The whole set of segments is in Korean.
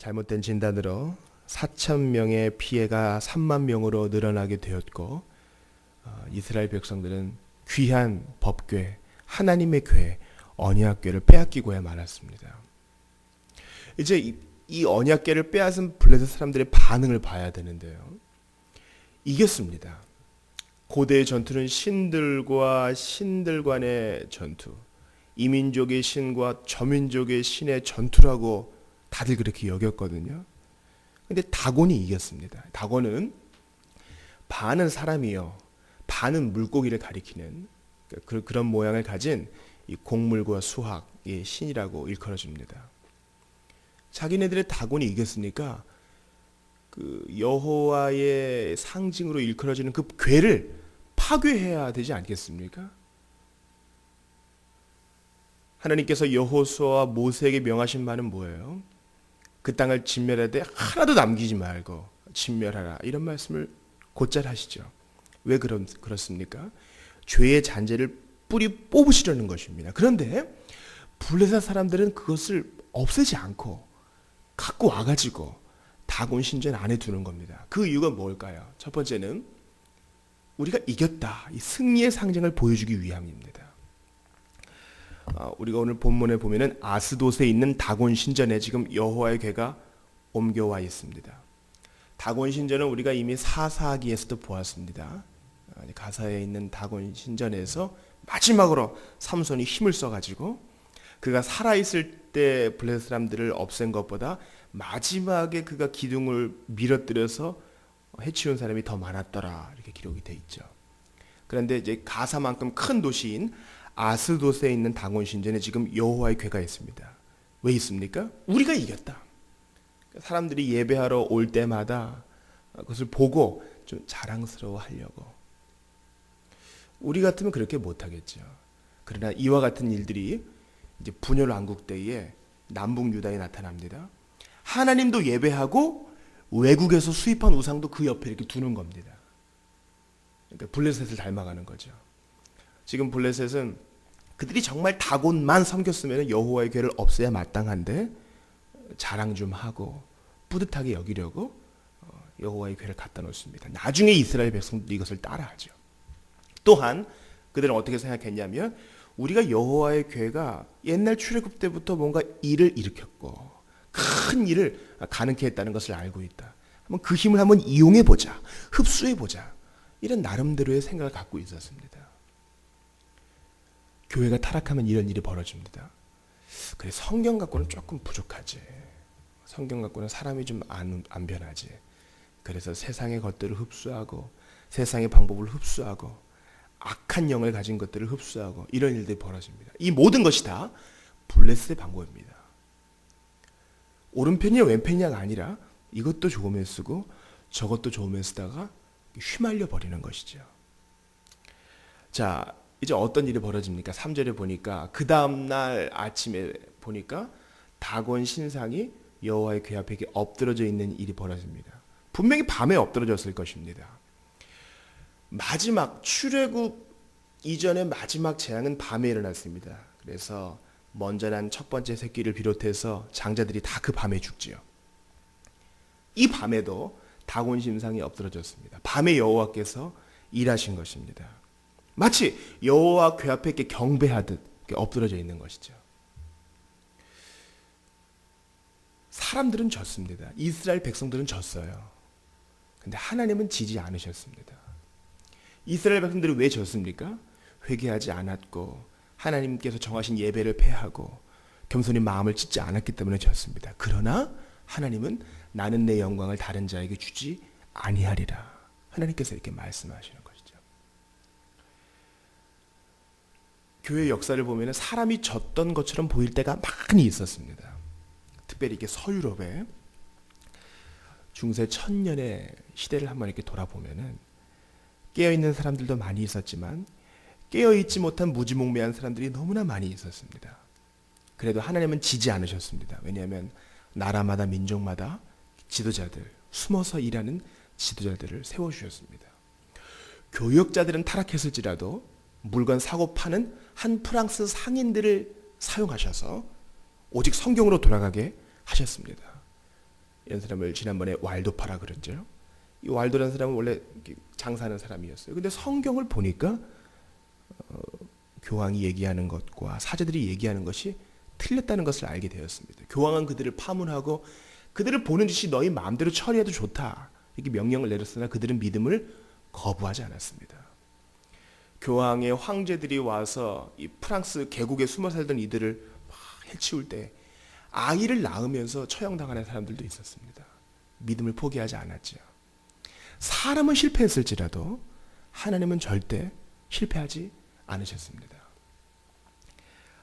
잘못된 진단으로 4천 명의 피해가 3만 명으로 늘어나게 되었고 이스라엘 백성들은 귀한 법궤, 하나님의 궤, 언약궤를 빼앗기고야 말았습니다. 이제 이 언약궤를 빼앗은 블레셋 사람들의 반응을 봐야 되는데요. 이겼습니다. 고대의 전투는 신들과 신들 간의 전투, 이민족의 신과 저민족의 신의 전투라고 다들 그렇게 여겼거든요. 근데 다곤이 이겼습니다. 다곤은 반은 사람이요, 반은 물고기를 가리키는 그런 모양을 가진 이 곡물과 수학의 신이라고 일컬어집니다. 자기네들의 다곤이 이겼으니까 그 여호와의 상징으로 일컬어지는 그 궤를 파괴해야 되지 않겠습니까? 하나님께서 여호수아와 모세에게 명하신 바는 뭐예요? 그 땅을 진멸하되 하나도 남기지 말고 진멸하라, 이런 말씀을 곧잘 하시죠. 왜 그렇습니까? 죄의 잔재를 뿌리 뽑으시려는 것입니다. 그런데 블레셋 사람들은 그것을 없애지 않고 갖고 와가지고 다곤 신전 안에 두는 겁니다. 그 이유가 뭘까요? 첫 번째는 우리가 이겼다, 이 승리의 상징을 보여주기 위함입니다. 우리가 오늘 본문에 보면은 아스돗에 있는 다곤 신전에 지금 여호와의 궤가 옮겨와 있습니다. 다곤 신전은 우리가 이미 사사기에서도 보았습니다. 가사에 있는 다곤 신전에서 마지막으로 삼손이 힘을 써가지고 그가 살아있을 때 블레셋 사람들을 없앤 것보다 마지막에 그가 기둥을 밀어뜨려서 해치운 사람이 더 많았더라, 이렇게 기록이 돼 있죠. 그런데 이제 가사만큼 큰 도시인 아스돗에 있는 다곤 신전에 지금 여호와의 궤가 있습니다. 왜 있습니까? 우리가 이겼다. 사람들이 예배하러 올 때마다 그것을 보고 좀 자랑스러워 하려고. 우리 같으면 그렇게 못하겠죠. 그러나 이와 같은 일들이 이제 분열왕국 때에 남북 유다에 나타납니다. 하나님도 예배하고 외국에서 수입한 우상도 그 옆에 이렇게 두는 겁니다. 그러니까 블레셋을 닮아가는 거죠. 지금 블레셋은 그들이 정말 다곤만 섬겼으면 여호와의 궤를 없애야 마땅한데 자랑 좀 하고 뿌듯하게 여기려고 여호와의 궤를 갖다 놓습니다. 나중에 이스라엘 백성들이 이것을 따라하죠. 또한 그들은 어떻게 생각했냐면 우리가 여호와의 궤가 옛날 출애굽 때부터 뭔가 일을 일으켰고 큰 일을 가능케 했다는 것을 알고 있다. 한번 그 힘을 한번 이용해 보자, 흡수해 보자, 이런 나름대로의 생각을 갖고 있었습니다. 교회가 타락하면 이런 일이 벌어집니다. 그래, 성경 갖고는 조금 부족하지. 성경 갖고는 사람이 좀 안 변하지. 그래서 세상의 것들을 흡수하고 세상의 방법을 흡수하고 악한 영을 가진 것들을 흡수하고 이런 일들이 벌어집니다. 이 모든 것이 다 블레셋의 방법입니다. 오른편이냐 왼편이냐가 아니라 이것도 좋으면 쓰고 저것도 좋으면 쓰다가 휘말려 버리는 것이죠. 자, 이제 어떤 일이 벌어집니까? 3절에 보니까 그 다음날 아침에 보니까 다곤 신상이 여호와의 궤 앞에 엎드러져 있는 일이 벌어집니다. 분명히 밤에 엎드러졌을 것입니다. 마지막 출애굽 이전의 마지막 재앙은 밤에 일어났습니다. 그래서 먼저 난 첫 번째 새끼를 비롯해서 장자들이 다 그 밤에 죽지요. 이 밤에도 다곤 신상이 엎드러졌습니다. 밤에 여호와께서 일하신 것입니다. 마치 여호와 궤 앞에 이렇게 경배하듯 이렇게 엎드러져 있는 것이죠. 사람들은 졌습니다. 이스라엘 백성들은 졌어요. 근데 하나님은 지지 않으셨습니다. 이스라엘 백성들이 왜 졌습니까? 회개하지 않았고 하나님께서 정하신 예배를 폐하고 겸손히 마음을 찢지 않았기 때문에 졌습니다. 그러나 하나님은 나는 내 영광을 다른 자에게 주지 아니하리라. 하나님께서 이렇게 말씀하시는 것이죠. 교회 역사를 보면 사람이 졌던 것처럼 보일 때가 많이 있었습니다. 특별히 이게 서유럽의 중세 1000년의 시대를 한번 이렇게 돌아보면은 깨어있는 사람들도 많이 있었지만 깨어있지 못한 무지몽매한 사람들이 너무나 많이 있었습니다. 그래도 하나님은 지지 않으셨습니다. 왜냐하면 나라마다 민족마다 지도자들, 숨어서 일하는 지도자들을 세워주셨습니다. 교역자들은 타락했을지라도 물건 사고 파는 한 프랑스 상인들을 사용하셔서 오직 성경으로 돌아가게 하셨습니다. 이런 사람을 지난번에 왈도파라 그랬죠. 이 왈도라는 사람은 원래 장사하는 사람이었어요. 근데 성경을 보니까 교황이 얘기하는 것과 사제들이 얘기하는 것이 틀렸다는 것을 알게 되었습니다. 교황은 그들을 파문하고 그들을 보는 짓이 너희 마음대로 처리해도 좋다 이렇게 명령을 내렸으나 그들은 믿음을 거부하지 않았습니다. 교황의 황제들이 와서 이 프랑스 계곡에 숨어 살던 이들을 막 해치울 때 아이를 낳으면서 처형당하는 사람들도 있었습니다. 믿음을 포기하지 않았죠. 사람은 실패했을지라도 하나님은 절대 실패하지 않으셨습니다.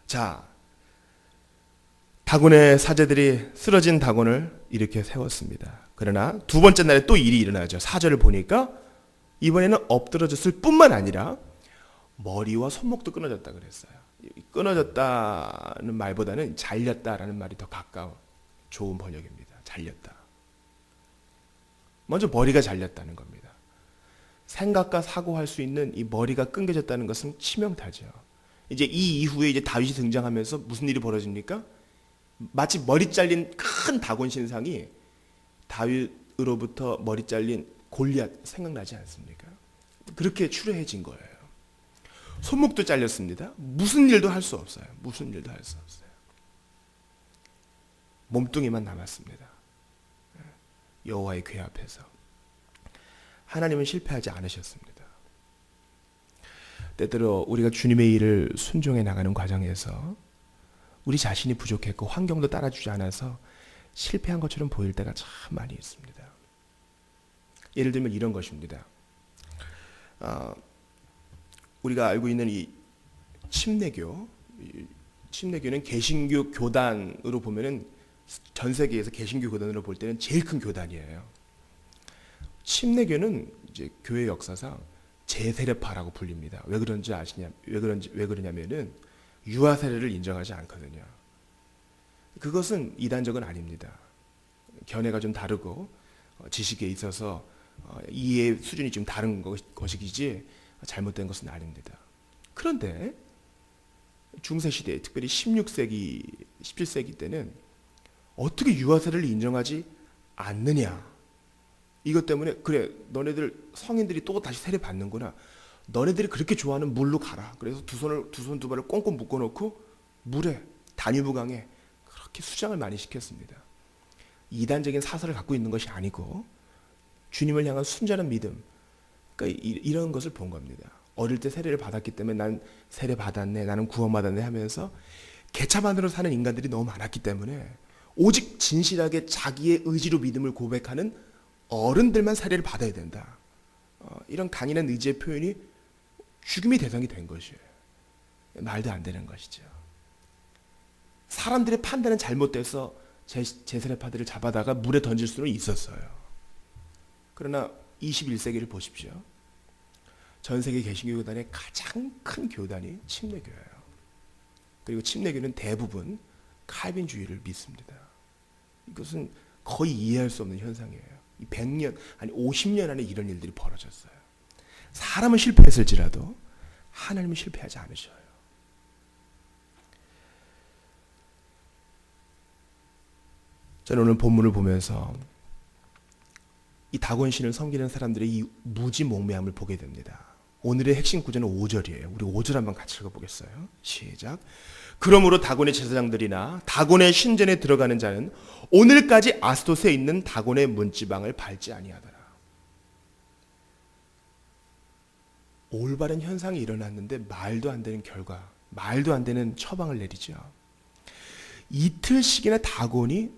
자, 다곤의 사제들이 쓰러진 다곤을 이렇게 세웠습니다. 그러나 두 번째 날에 또 일이 일어나죠. 4절을 보니까 이번에는 엎드러졌을 뿐만 아니라 머리와 손목도 끊어졌다 그랬어요. 끊어졌다는 말보다는 잘렸다라는 말이 더 가까운 좋은 번역입니다. 잘렸다. 먼저 머리가 잘렸다는 겁니다. 생각과 사고할 수 있는 이 머리가 끊겨졌다는 것은 치명타죠. 이제 이 이후에 이제 다윗이 등장하면서 무슨 일이 벌어집니까? 마치 머리 잘린 큰 다곤 신상이 다윗으로부터 머리 잘린 골리앗 생각나지 않습니까? 그렇게 추레해진 거예요. 손목도 잘렸습니다. 무슨 일도 할 수 없어요. 무슨 일도 할 수 없어요. 몸뚱이만 남았습니다. 여호와의 궤 앞에서. 하나님은 실패하지 않으셨습니다. 때때로 우리가 주님의 일을 순종해 나가는 과정에서 우리 자신이 부족했고 환경도 따라주지 않아서 실패한 것처럼 보일 때가 참 많이 있습니다. 예를 들면 이런 것입니다. 우리가 알고 있는 이 침례교는 개신교 교단으로 보면은 전 세계에서 개신교 교단으로 볼 때는 제일 큰 교단이에요. 침례교는 이제 교회 역사상 제세례파라고 불립니다. 왜 그런지 아시냐? 왜 그러냐면은 유아 세례를 인정하지 않거든요. 그것은 이단적은 아닙니다. 견해가 좀 다르고 지식에 있어서 이해 수준이 좀 다른 것이지 잘못된 것은 아닙니다. 그런데 중세시대, 특별히 16세기, 17세기 때는 어떻게 유아세례를 인정하지 않느냐. 이것 때문에 그래 너네들 성인들이 또 다시 세례 받는구나. 너네들이 그렇게 좋아하는 물로 가라. 그래서 두 손 두 발을 꽁꽁 묶어놓고 물에 다뉴브강에 그렇게 수장을 많이 시켰습니다. 이단적인 사설을 갖고 있는 것이 아니고 주님을 향한 순전한 믿음. 그러니까 이런 것을 본 겁니다. 어릴 때 세례를 받았기 때문에 난 세례 받았네, 나는 구원받았네 하면서 개차반으로 사는 인간들이 너무 많았기 때문에 오직 진실하게 자기의 의지로 믿음을 고백하는 어른들만 세례를 받아야 된다. 이런 강인한 의지의 표현이 죽임의 대상이 된 것이에요. 말도 안 되는 것이죠. 사람들의 판단은 잘못돼서 제세례파들을 잡아다가 물에 던질 수는 있었어요. 그러나 21세기를 보십시오. 전 세계 개신교 교단의 가장 큰 교단이 침례교예요. 그리고 침례교는 대부분 칼빈주의를 믿습니다. 이것은 거의 이해할 수 없는 현상이에요. 100년, 아니 50년 안에 이런 일들이 벌어졌어요. 사람은 실패했을지라도 하나님은 실패하지 않으셔요. 저는 오늘 본문을 보면서 이 다곤신을 섬기는 사람들의 이 무지몽매함을 보게 됩니다. 오늘의 핵심 구절은 5절이에요. 우리 5절 한번 같이 읽어보겠어요. 시작. 그러므로 다곤의 제사장들이나 다곤의 신전에 들어가는 자는 오늘까지 아스돗에 있는 다곤의 문지방을 밟지 아니하더라. 올바른 현상이 일어났는데 말도 안 되는 결과, 말도 안 되는 처방을 내리죠. 이틀씩이나 다곤이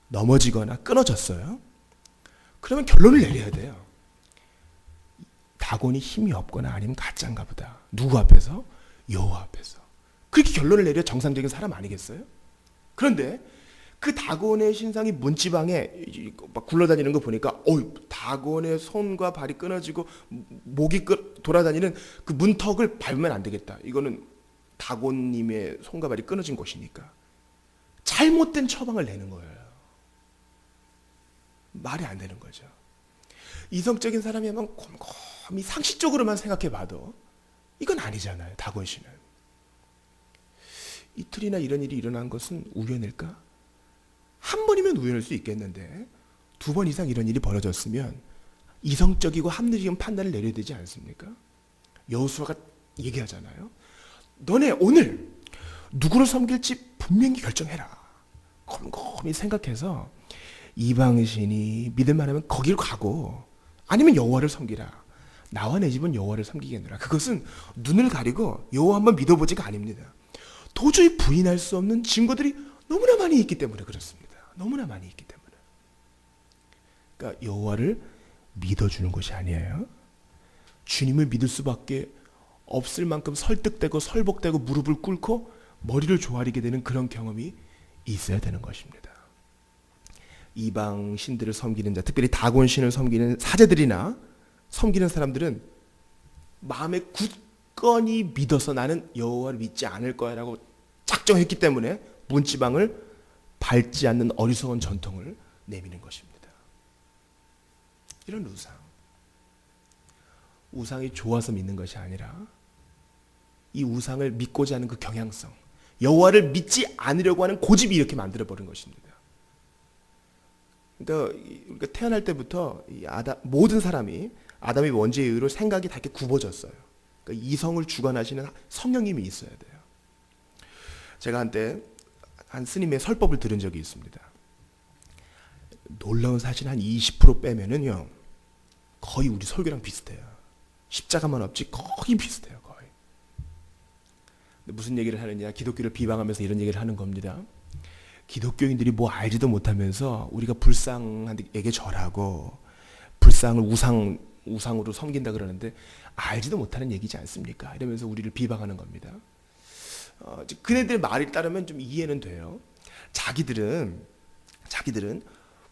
넘어지거나 끊어졌어요. 그러면 결론을 내려야 돼요. 다곤이 힘이 없거나 아니면 가짜인가 보다. 누구 앞에서? 여호와 앞에서. 그렇게 결론을 내려 정상적인 사람 아니겠어요? 그런데 그 다곤의 신상이 문지방에 막 굴러다니는 거 보니까 다곤의 손과 발이 끊어지고 목이 돌아다니는 그 문턱을 밟으면 안 되겠다. 이거는 다곤님의 손과 발이 끊어진 곳이니까. 잘못된 처방을 내는 거예요. 말이 안 되는 거죠. 이성적인 사람이면 곰곰이 상식적으로만 생각해 봐도 이건 아니잖아요. 다곤 씨는. 이틀이나 이런 일이 일어난 것은 우연일까? 한 번이면 우연일 수 있겠는데 두 번 이상 이런 일이 벌어졌으면 이성적이고 합리적인 판단을 내려야 되지 않습니까? 여호수아가 얘기하잖아요. 너네 오늘 누구를 섬길지 분명히 결정해라. 곰곰이 생각해서 이방신이 믿을 만하면 거길 가고 아니면 여호와를 섬기라. 나와 내 집은 여호와를 섬기겠노라. 그것은 눈을 가리고 여호와 한번 믿어보지가 아닙니다. 도저히 부인할 수 없는 증거들이 너무나 많이 있기 때문에 그렇습니다. 너무나 많이 있기 때문에. 그러니까 여호와를 믿어주는 것이 아니에요. 주님을 믿을 수밖에 없을 만큼 설득되고 설복되고 무릎을 꿇고 머리를 조아리게 되는 그런 경험이 있어야 되는 것입니다. 이방 신들을 섬기는 자, 특별히 다곤 신을 섬기는 사제들이나 섬기는 사람들은 마음에 굳건히 믿어서 나는 여호와를 믿지 않을 거야라고 작정했기 때문에 문지방을 밟지 않는 어리석은 전통을 내미는 것입니다. 이런 우상이 좋아서 믿는 것이 아니라 이 우상을 믿고자 하는 그 경향성, 여호와를 믿지 않으려고 하는 고집이 이렇게 만들어버린 것입니다. 그러니까 우리가 태어날 때부터 모든 사람이 아담의 원죄에 의로 생각이 다 이렇게 굽어졌어요. 그러니까 이성을 주관하시는 성령님이 있어야 돼요. 제가 한때 한 스님의 설법을 들은 적이 있습니다. 놀라운 사실 한 20% 빼면은요 거의 우리 설교랑 비슷해요. 십자가만 없지 거의 비슷해요. 거의. 무슨 얘기를 하느냐, 기독교를 비방하면서 이런 얘기를 하는 겁니다. 기독교인들이 뭐 알지도 못하면서 우리가 불상에게 절하고 불상을 우상으로 섬긴다 그러는데 알지도 못하는 얘기지 않습니까? 이러면서 우리를 비방하는 겁니다. 그네들 말에 따르면 좀 이해는 돼요. 자기들은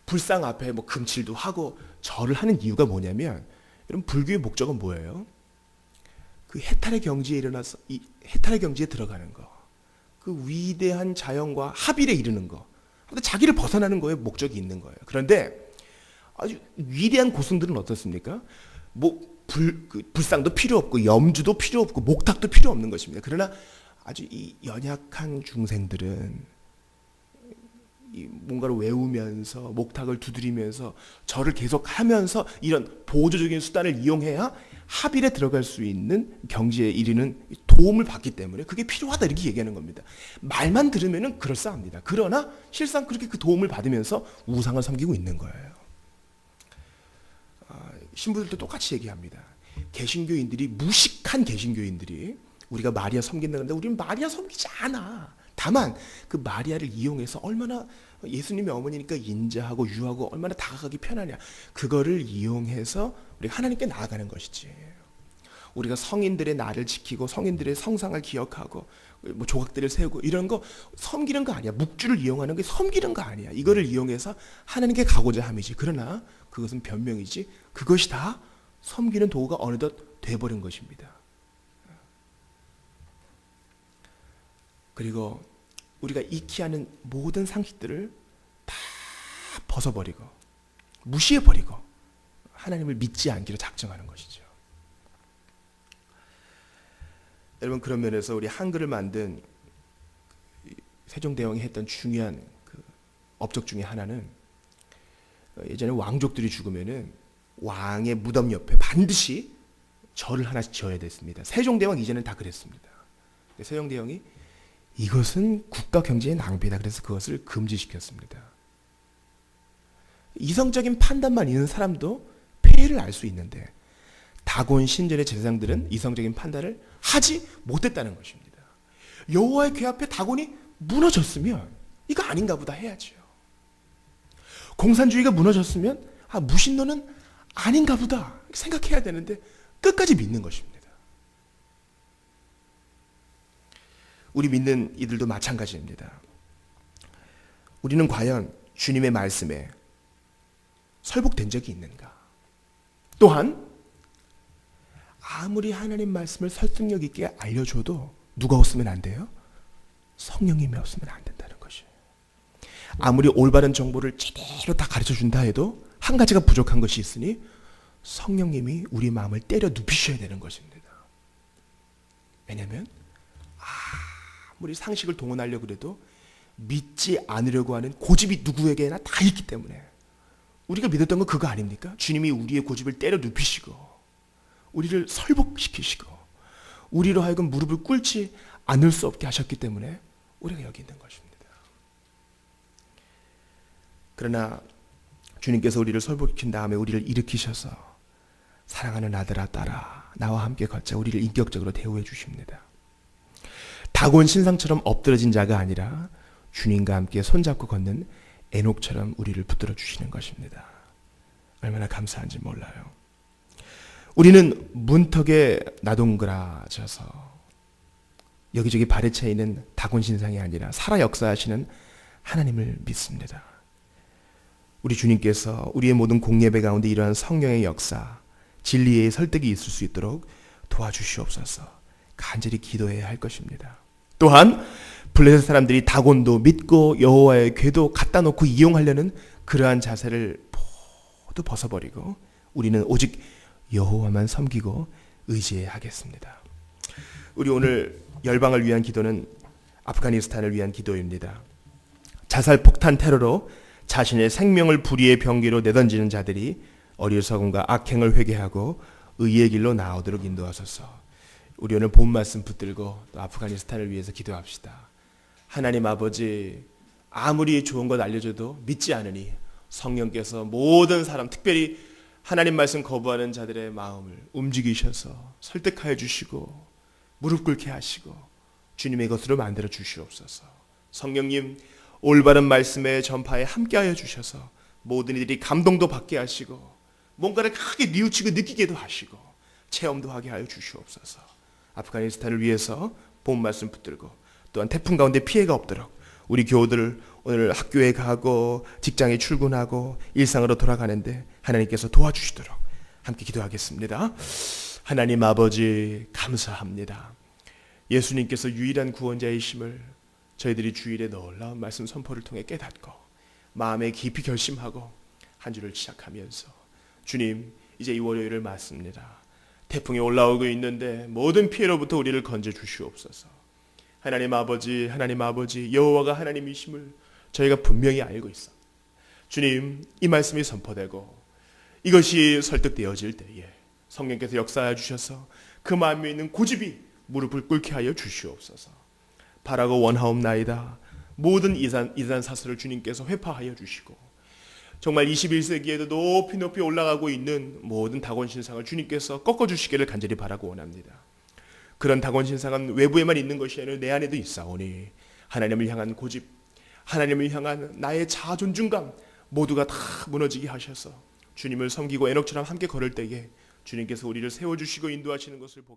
불상 앞에 뭐 금칠도 하고 절을 하는 이유가 뭐냐면, 여러분 불교의 목적은 뭐예요? 그 해탈의 경지에 일어나서 이 해탈의 경지에 들어가는 거, 그 위대한 자연과 합일에 이르는 거, 자기를 벗어나는 거에 목적이 있는 거예요. 그런데 아주 위대한 고승들은 어떻습니까? 불상도 필요 없고 염주도 필요 없고 목탁도 필요 없는 것입니다. 그러나 아주 이 연약한 중생들은 뭔가를 외우면서 목탁을 두드리면서 절을 계속하면서 이런 보조적인 수단을 이용해야 합일에 들어갈 수 있는 경지에 이르는 도움을 받기 때문에 그게 필요하다 이렇게 얘기하는 겁니다. 말만 들으면 그럴싸합니다. 그러나 실상 그렇게 그 도움을 받으면서 우상을 섬기고 있는 거예요. 신부들도 똑같이 얘기합니다. 무식한 개신교인들이 우리가 마리아 섬긴다는데 우리는 마리아 섬기지 않아. 다만 그 마리아를 이용해서 얼마나 예수님의 어머니니까 인자하고 유하고 얼마나 다가가기 편하냐, 그거를 이용해서 우리가 하나님께 나아가는 것이지. 우리가 성인들의 날을 지키고 성인들의 성상을 기억하고 뭐 조각들을 세우고 이런 거 섬기는 거 아니야. 묵주를 이용하는 게 섬기는 거 아니야. 이거를 이용해서 하나님께 가고자 함이지. 그러나 그것은 변명이지, 그것이 다 섬기는 도구가 어느덧 돼버린 것입니다. 그리고 우리가 익히 하는 모든 상식들을 다 벗어버리고 무시해버리고 하나님을 믿지 않기로 작정하는 것이죠. 여러분, 그런 면에서 우리 한글을 만든 세종대왕이 했던 중요한 그 업적 중에 하나는, 예전에 왕족들이 죽으면은 왕의 무덤 옆에 반드시 절을 하나씩 지어야 됐습니다. 세종대왕 이전엔 다 그랬습니다. 세종대왕이 이것은 국가 경제의 낭비다. 그래서 그것을 금지시켰습니다. 이성적인 판단만 있는 사람도 폐해를 알 수 있는데 다곤 신전의 제사장들은 이성적인 판단을 하지 못했다는 것입니다. 여호와의 궤 앞에 다곤이 무너졌으면 이거 아닌가 보다 해야죠. 공산주의가 무너졌으면 무신론은 아닌가 보다 생각해야 되는데 끝까지 믿는 것입니다. 우리 믿는 이들도 마찬가지입니다. 우리는 과연 주님의 말씀에 설복된 적이 있는가? 또한 아무리 하나님 말씀을 설득력 있게 알려줘도 누가 없으면 안 돼요? 성령님이 없으면 안 된다는 것이에요. 아무리 올바른 정보를 제대로 다 가르쳐준다 해도 한 가지가 부족한 것이 있으니 성령님이 우리 마음을 때려 눕히셔야 되는 것입니다. 왜냐하면 아무리 상식을 동원하려고 해도 믿지 않으려고 하는 고집이 누구에게나 다 있기 때문에 우리가 믿었던 건 그거 아닙니까? 주님이 우리의 고집을 때려 눕히시고 우리를 설복시키시고 우리로 하여금 무릎을 꿇지 않을 수 없게 하셨기 때문에 우리가 여기 있는 것입니다. 그러나 주님께서 우리를 설복시킨 다음에 우리를 일으키셔서 사랑하는 아들아 딸아 나와 함께 걷자 우리를 인격적으로 대우해 주십니다. 다곤 신상처럼 엎드러진 자가 아니라 주님과 함께 손잡고 걷는 에녹처럼 우리를 붙들어 주시는 것입니다. 얼마나 감사한지 몰라요. 우리는 문턱에 나동그라져서 여기저기 발에 차이는 다곤 신상이 아니라 살아 역사하시는 하나님을 믿습니다. 우리 주님께서 우리의 모든 공예배 가운데 이러한 성령의 역사, 진리의 설득이 있을 수 있도록 도와주시옵소서. 간절히 기도해야 할 것입니다. 또한 블레셋 사람들이 다곤도 믿고 여호와의 궤도 갖다 놓고 이용하려는 그러한 자세를 모두 벗어버리고 우리는 오직 여호와만 섬기고 의지해야 하겠습니다. 우리 오늘 열방을 위한 기도는 아프가니스탄을 위한 기도입니다. 자살 폭탄 테러로 자신의 생명을 불의의 병기로 내던지는 자들이 어리석음과 악행을 회개하고 의의 길로 나오도록 인도하소서. 우리 오늘 본 말씀 붙들고 또 아프가니스탄을 위해서 기도합시다. 하나님 아버지, 아무리 좋은 것 알려줘도 믿지 않으니 성령께서 모든 사람, 특별히 하나님 말씀 거부하는 자들의 마음을 움직이셔서 설득하여 주시고 무릎 꿇게 하시고 주님의 것으로 만들어 주시옵소서. 성령님, 올바른 말씀의 전파에 함께하여 주셔서 모든 이들이 감동도 받게 하시고 뭔가를 크게 뉘우치고 느끼게도 하시고 체험도 하게 하여 주시옵소서. 아프가니스탄을 위해서 본 말씀 붙들고 또한 태풍 가운데 피해가 없도록 우리 교우들 오늘 학교에 가고 직장에 출근하고 일상으로 돌아가는데 하나님께서 도와주시도록 함께 기도하겠습니다. 하나님 아버지 감사합니다. 예수님께서 유일한 구원자이심을 저희들이 주일에 놀라운 말씀 선포를 통해 깨닫고 마음에 깊이 결심하고 한 주를 시작하면서 주님 이제 이 월요일을 맞습니다. 태풍이 올라오고 있는데 모든 피해로부터 우리를 건져 주시옵소서. 하나님 아버지 여호와가 하나님이심을 저희가 분명히 알고 있어. 주님 이 말씀이 선포되고 이것이 설득되어질 때에 성령께서 역사하여 주셔서 그 마음에 있는 고집이 무릎을 꿇게 하여 주시옵소서. 바라고 원하옵나이다. 모든 이단 사슬을 주님께서 회파하여 주시고 정말 21세기에도 높이 올라가고 있는 모든 다곤 신상을 주님께서 꺾어주시기를 간절히 바라고 원합니다. 그런 다곤 신상은 외부에만 있는 것이 아니라 내 안에도 있사오니 하나님을 향한 고집, 하나님을 향한 나의 자아 존중감 모두가 다 무너지게 하셔서 주님을 섬기고 에녹처럼 함께 걸을 때에 주님께서 우리를 세워주시고 인도하시는 것을 보게